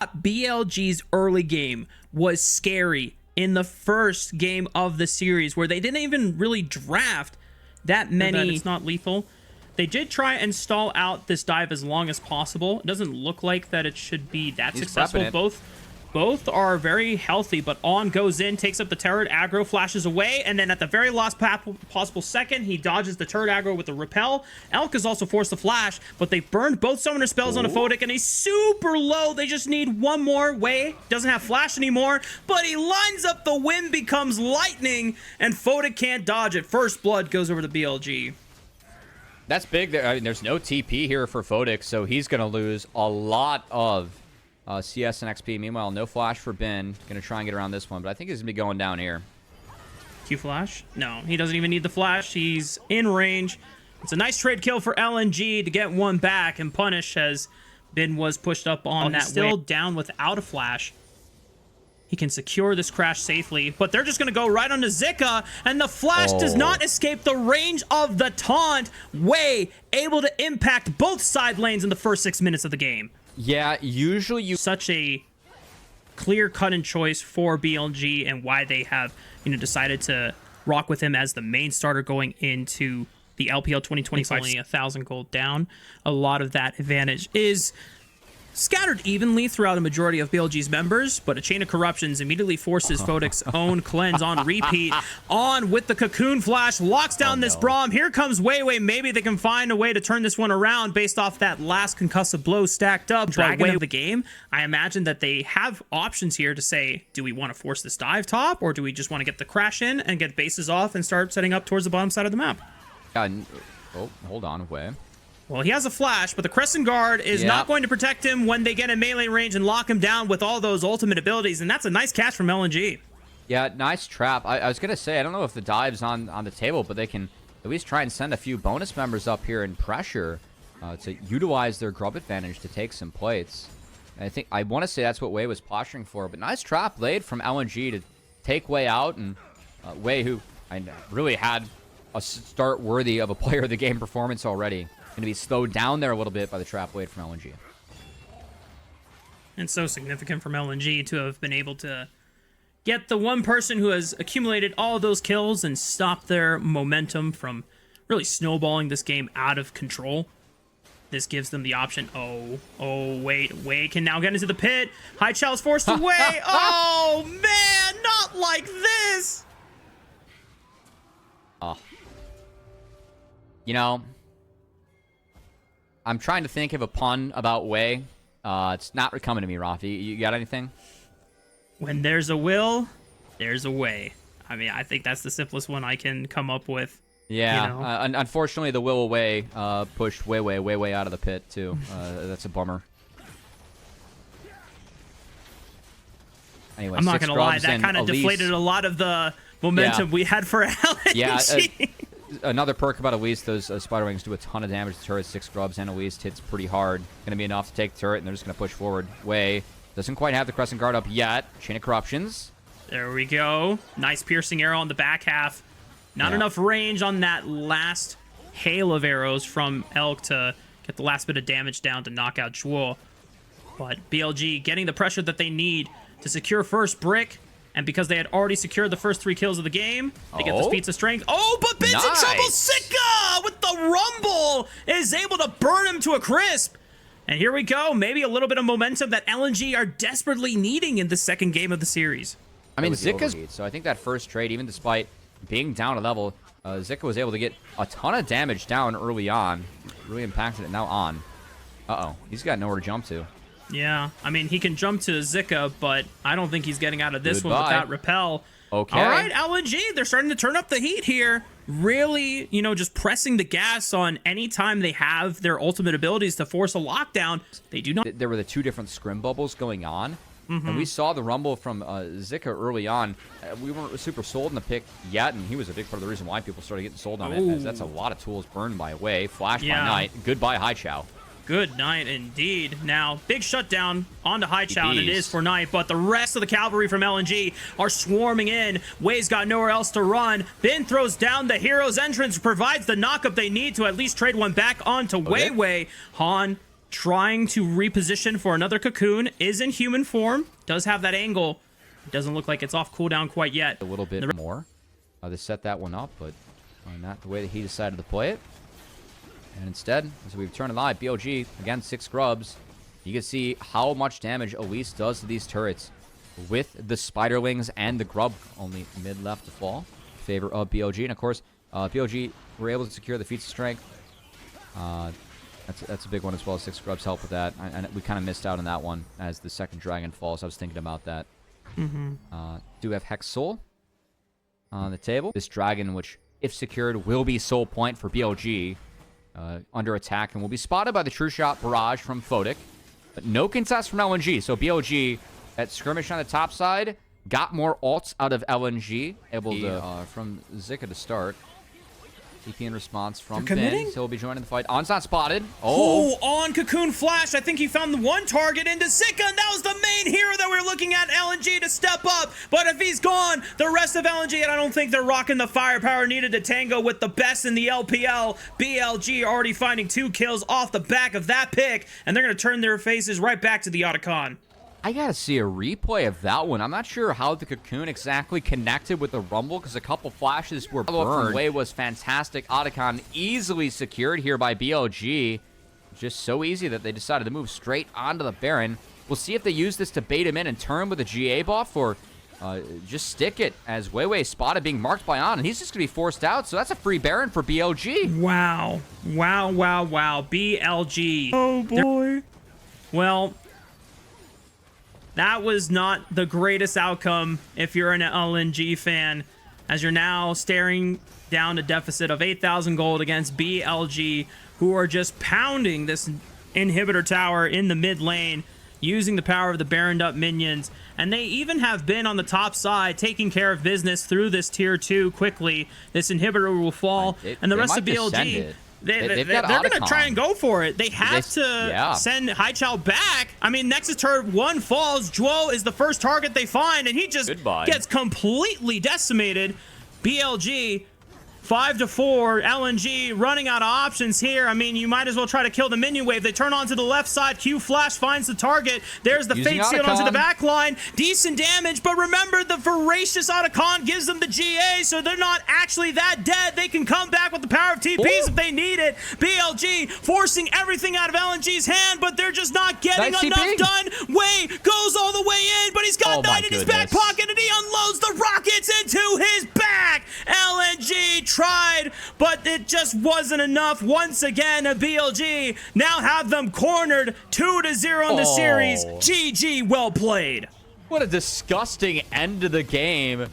BLG's early game was scary in the first game of the series, where they didn't even really draft that many. It's not lethal. They did try and stall out this dive as long as possible. It doesn't look like that it should be that successful. Both are very healthy, but On goes in, takes up the turret, aggro flashes away, and then at the very last possible second, he dodges the turret aggro with the repel. Elk is also forced to flash, but they burned both summoner spells on Aphotic, and he's super low. They just need one more. Way doesn't have flash anymore, but he lines up the wind, becomes lightning, and Photic can't dodge it. First blood goes over to BLG. That's big. I mean, there's no TP here for Photic, so he's going to lose a lot of CS and XP. Meanwhile, no flash for Ben. Going to try and get around this one, but I think he's going to be going down here. Q flash? No, he doesn't even need the flash. He's in range. It's a nice trade kill for LNG to get one back and punish, as Ben was pushed up on that. Still down without a flash. He can secure this crash safely, but they're just going to go right onto Zika, and the flash does not escape the range of the taunt. Way able to impact both side lanes in the first 6 minutes of the game. Yeah, usually you... Such a clear-cut choice for BLG, and why they have, decided to rock with him as the main starter going into the LPL 2025. It's only 1,000 gold down. A lot of that advantage is scattered evenly throughout a majority of BLG's members, but a chain of corruptions immediately forces Photic's own cleanse on repeat. On with the cocoon flash, locks down this Braum. Here comes Weiwei. Maybe they can find a way to turn this one around based off that last concussive blow stacked up. Dragon of the game. I imagine that they have options here to say, do we want to force this dive top, or do we just want to get the crash in and get bases off and start setting up towards the bottom side of the map? Oh, hold on, Wei. Well, he has a flash, but the Crescent Guard is not going to protect him when they get in melee range and lock him down with all those ultimate abilities, and that's a nice catch from LNG. Yeah, nice trap. I was going to say, I don't know if the dive's on the table, but they can at least try and send a few bonus members up here and pressure to utilize their grub advantage to take some plates. And I want to say that's what Wei was posturing for, but nice trap laid from LNG to take Wei out, and Wei, who really had a start worthy of a player of the game performance already, going to be slowed down there a little bit by the trap blade from LNG. And so significant from LNG to have been able to get the one person who has accumulated all of those kills and stop their momentum from really snowballing this game out of control. This gives them the option. Wei can now get into the pit. High Chow is forced away. Oh, man, not like this. I'm trying to think of a pun about Wei. It's not coming to me, Rafi. You got anything? When there's a will, there's a way. I mean, I think that's the simplest one I can come up with. Yeah. Unfortunately, the will away pushed way out of the pit, too. That's a bummer. Anyway, I'm not going to lie. That kind of deflated a lot pretty of the momentum we had for LNG. Yeah. Another perk about Elise, those Spider Wings do a ton of damage to turret. 6 grubs, and Elise hits pretty hard. Going to be enough to take the turret, and they're just going to push forward. Wei doesn't quite have the Crescent Guard up yet. Chain of Corruptions. There we go. Nice piercing arrow on the back half. Not enough range on that last hail of arrows from Elk to get the last bit of damage down to knock out Zhuo. But BLG getting the pressure that they need to secure first brick. And because they had already secured the first 3 kills of the game, they get the feats of strength. Oh, but Ben's in trouble. Sika with the rumble is able to burn him to a crisp. And here we go. Maybe a little bit of momentum that LNG are desperately needing in the second game of the series. I mean, Zika's... So I think that first trade, even despite being down a level, Zika was able to get a ton of damage down early on. Really impacted it now on. Uh-oh. He's got nowhere to jump to. Yeah, I mean, he can jump to Zika, but I don't think he's getting out of this one without repel. Okay. All right, LNG, they're starting to turn up the heat here. Really, just pressing the gas on any time they have their ultimate abilities to force a lockdown. They do not... There were the 2 different scrim bubbles going on, and we saw the rumble from Zika early on. We weren't super sold in the pick yet, and he was a big part of the reason why people started getting sold on it, as that's a lot of tools burned by Wei. Flash by Night. Goodbye, High Chow. Good night indeed. Now, big shutdown onto High Chow, and it is for Night, but the rest of the cavalry from LNG are swarming in. Wei's got nowhere else to run. Ben throws down the hero's entrance, provides the knockup they need to at least trade one back onto Weiwei. Han trying to reposition for another Cocoon, is in human form, does have that angle. It doesn't look like it's off cooldown quite yet. A little bit more. They set that one up, but not the way that he decided to play it. And instead, as we return to live, BLG, again, 6 grubs. You can see how much damage Elise does to these turrets with the Spiderlings and the grub only mid left to fall in favor of BLG. And of course, BLG were able to secure the feats of strength. That's a big one as well. 6 grubs help with that. And we kind of missed out on that one as the second dragon falls. I was thinking about that. Do have Hex Soul on the table. This dragon, which if secured, will be soul point for BLG under attack and will be spotted by the True Shot barrage from Photic. But no contest from LNG. So BLG at skirmish on the top side got more ults out of LNG. Able to from Zika to start. TP in response from Ben. So he'll be joining the fight. On's not spotted. Oh, on Cocoon Flash. I think he found the one target into Zika, and that was the main hero that we were looking at, LNG, to step up. But if he's gone, the rest of LNG, and I don't think they're rocking the firepower needed to tango with the best in the LPL. BLG already finding 2 kills off the back of that pick, and they're going to turn their faces right back to the Otacon. I gotta see a replay of that one. I'm not sure how the Cocoon exactly connected with the Rumble because a couple flashes were burned. From Way was fantastic. Otacon easily secured here by BLG. Just so easy that they decided to move straight onto the Baron. We'll see if they use this to bait him in and turn with a GA buff or just stick it as Weiwei spotted being marked by On, and he's just gonna be forced out. So that's a free Baron for BLG. Wow. Wow, wow, wow. BLG. Oh, boy. Well, that was not the greatest outcome if you're an LNG fan, as you're now staring down a deficit of 8,000 gold against BLG, who are just pounding this inhibitor tower in the mid lane, using the power of the Baroned up minions. And they even have been on the top side taking care of business through this tier 2 quickly. This inhibitor will fall, and the rest of BLG... They're going to try and go for it. They have to send Haichao back. I mean, Nexus turret 1 falls. Zhuo is the first target they find, and he just gets completely decimated. BLG, 5-4. LNG running out of options here. I mean, you might as well try to kill the minion wave. They turn onto the left side. Q Flash finds the target. There's the Fate Seal onto the back line. Decent damage, but remember, the voracious Otacon gives them the GA, so they're not actually that dead. They can come back with the power of TPs if they need it. BLG forcing everything out of LNG's hand, but they're just not getting enough done. Way goes all the way in, but he's got 9 in his back pocket, and he unloads the rockets into his back. LNG tried, but it just wasn't enough. Once again, a BLG now have them cornered 2-0 in the series. GG, well played. What a disgusting end to the game.